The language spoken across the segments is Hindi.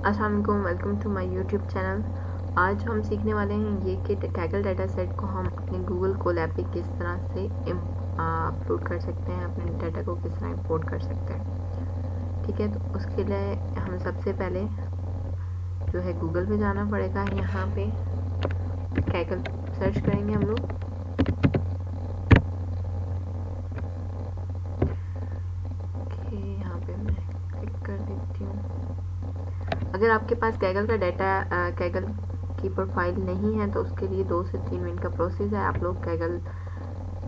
अस्सलाम वालेकुम, welcome to my YouTube channel. आज हम सीखने वाले हैं ये कि कैगल डाटा सेट को हम अपने गूगल कोलैब पे किस तरह से अपलोड कर सकते हैं, अपने डाटा को किस तरह इंपोर्ट कर सकते हैं। ठीक है, तो उसके लिए हमें सबसे पहले जो है गूगल पे जाना पड़ेगा। यहाँ पे कैगल सर्च करेंगे हम लोग। यहाँ पे मैं क्लिक कर देती हूँ। अगर आपके पास कैगल का डाटा कैगल की प्रोफाइल नहीं है तो उसके लिए 2 से 3 मिनट का प्रोसेस है। आप लोग कैगल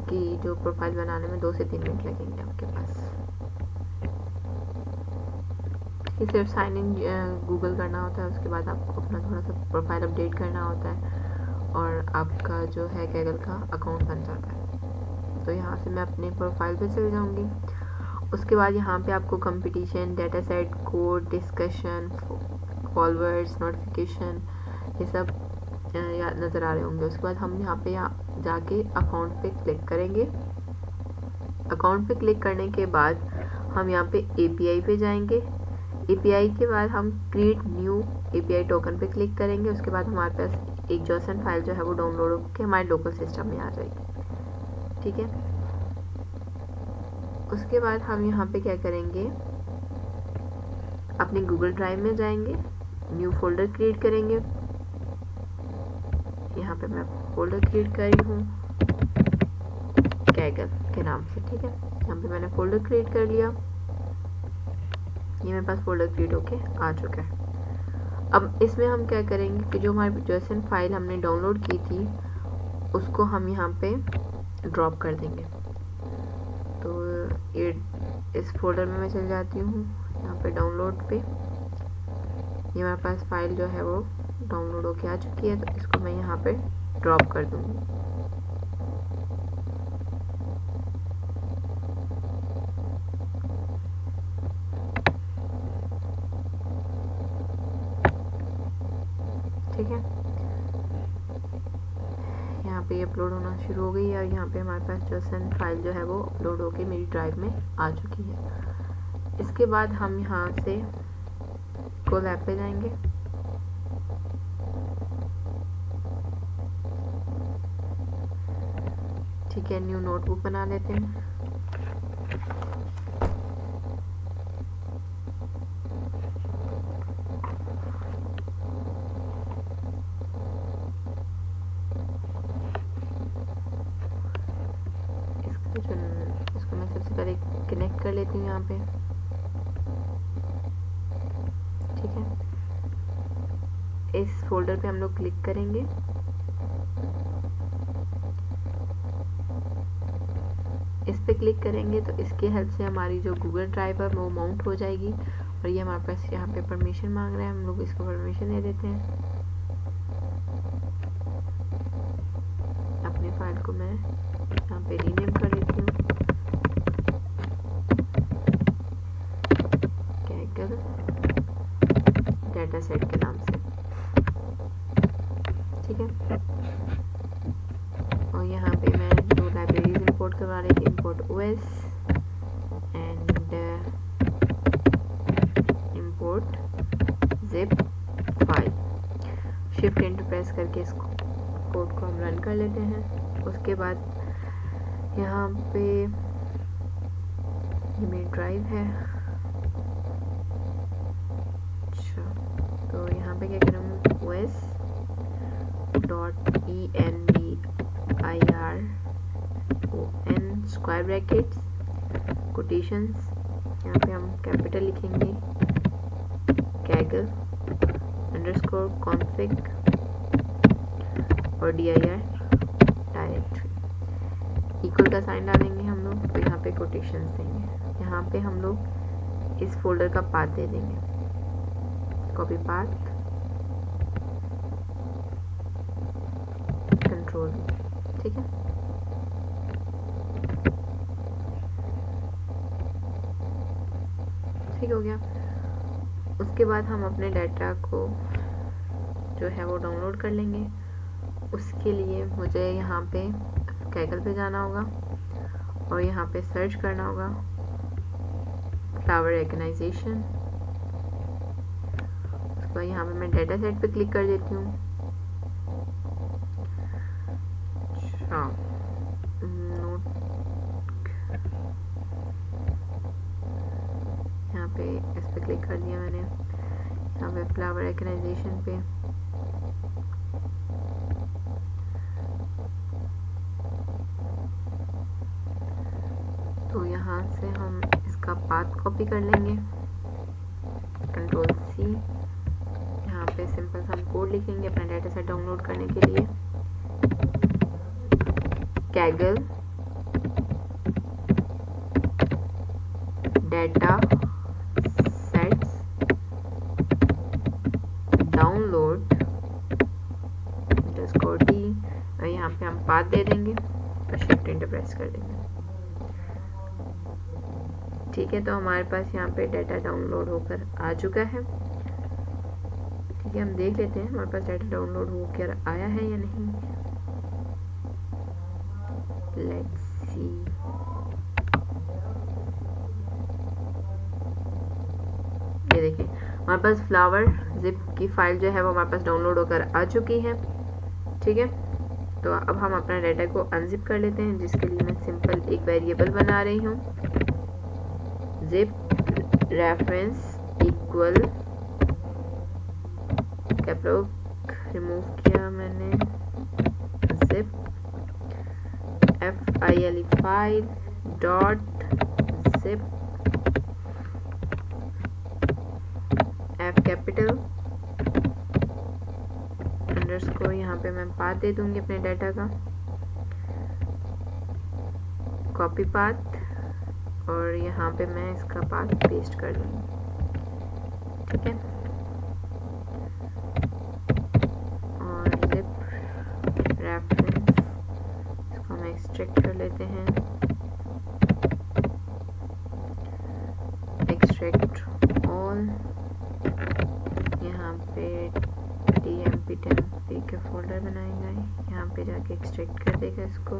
की जो प्रोफाइल बनाने में 2 से 3 मिनट लगेंगे आपके पास। ये सिर्फ साइन इन गूगल करना होता है, उसके बाद आपको अपना थोड़ा सा प्रोफाइल अपडेट करना होता है और आपका जो है कैगल का अकाउंट बन जाता है। तो यहाँ से मैं अपने प्रोफाइल पे चल जाऊँगी। उसके बाद यहाँ पे आपको competition, data set, code, discussion, followers, notification, ये सब नज़र आ रहे होंगे। उसके बाद हम यहाँ पे जाके अकाउंट पे क्लिक करेंगे। अकाउंट पे क्लिक करने के बाद हम यहाँ पे API पे जाएंगे। API के बाद हम क्रिएट न्यू API टोकन पे क्लिक करेंगे। उसके बाद हमारे पास एक JSON फाइल जो है वो डाउनलोड होकर हमारे लोकल सिस्टम में आ जाएगी। ठीक है, उसके बाद हम यहाँ पे क्या करेंगे, अपने गूगल ड्राइव में जाएंगे, न्यू फोल्डर क्रिएट करेंगे। यहाँ पे मैं फोल्डर क्रिएट कर रही हूँ कैगल के नाम से। ठीक है, यहाँ पे मैंने फोल्डर क्रिएट कर लिया। ये मेरे पास फोल्डर क्रिएट होके आ चुका है। अब इसमें हम क्या करेंगे कि जो हमारी JSON फाइल हमने डाउनलोड की थी उसको हम यहाँ पे ड्रॉप कर देंगे। तो ये इस फोल्डर में मैं चल जाती हूँ, यहाँ पे डाउनलोड पे। ये हमारे पास फाइल जो है वो डाउनलोड होके आ चुकी है, तो इसको मैं यहाँ पे ड्रॉप कर दूँगी। ठीक है, यहाँ पे अपलोड होना शुरू हो गई है और यहाँ पे हमारे पास JSON फाइल जो है वो अपलोड होके मेरी ड्राइव में आ चुकी है। इसके बाद हम यहाँ से कोलैब पे जाएंगे। ठीक है, न्यू नोटबुक बना लेते हैं। इसको मैं सबसे पहले कनेक्ट कर लेती हूँ यहाँ पे। ठीक है, इस फोल्डर पे हम लोग क्लिक करेंगे। इस पे क्लिक करेंगे तो इसकी हेल्प से हमारी जो गूगल ड्राइव है वो माउंट हो जाएगी। और ये हमारे पास यहाँ पे परमिशन मांग रहा है, हम लोग इसको परमिशन दे देते हैं। अपनी फाइल को मैं यहाँ पे रीनेम कर देती हूँ कैगल डाटा सेट के नाम से। ठीक है, और यहाँ पे मैं दो लाइब्रेरीज इंपोर्ट करवा रही थी, import OS and import zip file. Shift enter press करके इस कोड को हम रन कर लेते हैं। उसके बाद यहाँ पे ये मेरी ड्राइव है। अच्छा, तो यहाँ पे क्या करूँगी, OS .environ square brackets quotations, यहाँ पे हम कैपिटल लिखेंगे, कैगल अंडरस्कोर कॉन्फिग और dir डायरेक्टरी। इक्वल का साइन डालेंगे हम लोग, तो यहाँ पे कोटेशंस देंगे। यहाँ पे हम लोग इस फोल्डर का पाथ दे देंगे, कॉपी पाथ कंट्रोल। ठीक है, ठीक हो गया। उसके बाद हम अपने डाटा को जो है वो डाउनलोड कर लेंगे। उसके लिए मुझे यहाँ पे कैगल पे जाना होगा और यहाँ पे सर्च करना होगा फ्लावर ऑर्गेनाइजेशन। बाद यहाँ पे मैं डेटा सेट पे क्लिक कर देती हूँ। हाँ, नोट यहाँ पे इस पे क्लिक कर दिया मैंने। यहाँ पे फ्लावर ऑर्गेनाइजेशन पे तो यहाँ से हम इसका पाथ कॉपी कर लेंगे, कंट्रोल C। यहाँ पे सिंपल सा हम कोड लिखेंगे अपना डेटा सेट डाउनलोड करने के लिए। kaggle data sets download _D और यहाँ पे हम पाथ दे देंगे और शिफ्ट एंटर प्रेस कर देंगे। ठीक है, तो हमारे पास यहाँ पे डेटा डाउनलोड होकर आ चुका है। ठीक है, हम देख लेते हैं हमारे पास डेटा डाउनलोड होकर आया है या नहीं। Let's see. ये देखिए हमारे पास फ्लावर जिप की फाइल जो है वो हमारे पास डाउनलोड होकर आ चुकी है। ठीक है, तो अब हम अपना डेटा को अनजिप कर लेते हैं, जिसके लिए मैं सिंपल एक वेरिएबल बना रही हूँ, जिप रेफरेंस इक्वल कैपलॉग रिमूव किया मैंने, zip file file dot zip f capital underscore. यहाँ पे मैं पाथ दे दूंगी अपने डाटा का, कॉपी पाथ, और यहाँ पे मैं इसका पाथ पेस्ट कर दूंगी। ठीक है, और जिप रेफरेंस इसको हम एक्सट्रैक्ट कर लेते हैं, एक्सट्रैक्ट ऑल। यहाँ पे tmp के फोल्डर बनाएगा, यहाँ पे जाके एक्सट्रैक्ट कर देगा इसको,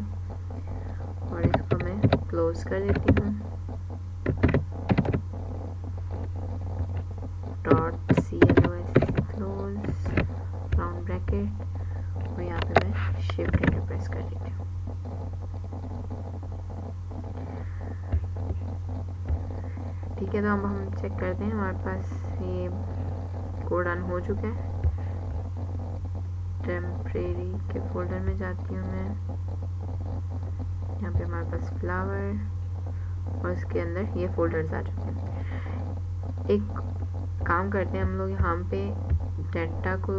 और इसको मैं क्लोज कर देती हूँ, .clos क्लोज राउंड ब्रैकेट, और यहाँ पे मैं शिफ्ट एंटर प्रेस कर देती हूँ। ठीक है, तो अब हम चेक करते हैं हमारे पास ये कोड रन हो चुका है। टेम्परेरी के फोल्डर में जाती हूँ मैं, यहाँ पे हमारे पास फ्लावर और इसके अंदर ये फोल्डर्स आ चुके हैं। एक काम करते हैं हम लोग, यहाँ पे डाटा को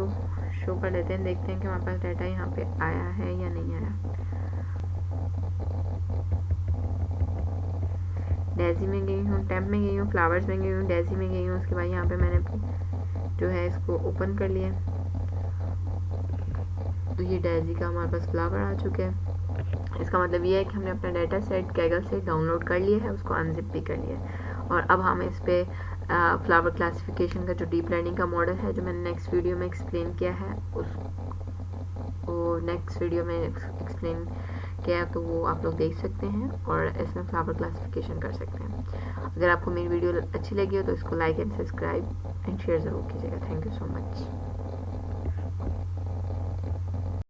शो कर लेते हैं, देखते हैं कि हमारे पास डाटा यहाँ पे आया है या नहीं आया। डेजी में गई हूँ, टेम्प में गई हूँ, फ्लावर्स में गई हूँ, डेजी में गई हूँ। उसके बाद यहाँ पे मैंने जो है इसको ओपन कर लिया, तो ये डेजी का हमारे पास फ्लावर आ चुके हैं। इसका मतलब ये है कि हमने अपना डाटा सेट kaggle से डाउनलोड कर लिया है, उसको अनजिप भी कर लिया है। और अब हम इस पे फ्लावर क्लासिफिकेशन का जो डीप लर्निंग का मॉडल है, जो मैंने नेक्स्ट वीडियो में एक्सप्लेन किया है, उसको नेक्स्ट वीडियो में एक्सप्लेन किया है, तो वो आप लोग देख सकते हैं और इसमें फ्लावर क्लासिफिकेशन कर सकते हैं। अगर आपको मेरी वीडियो अच्छी लगी हो तो इसको like and subscribe and share ज़रूर कीजिएगा। Thank you so much.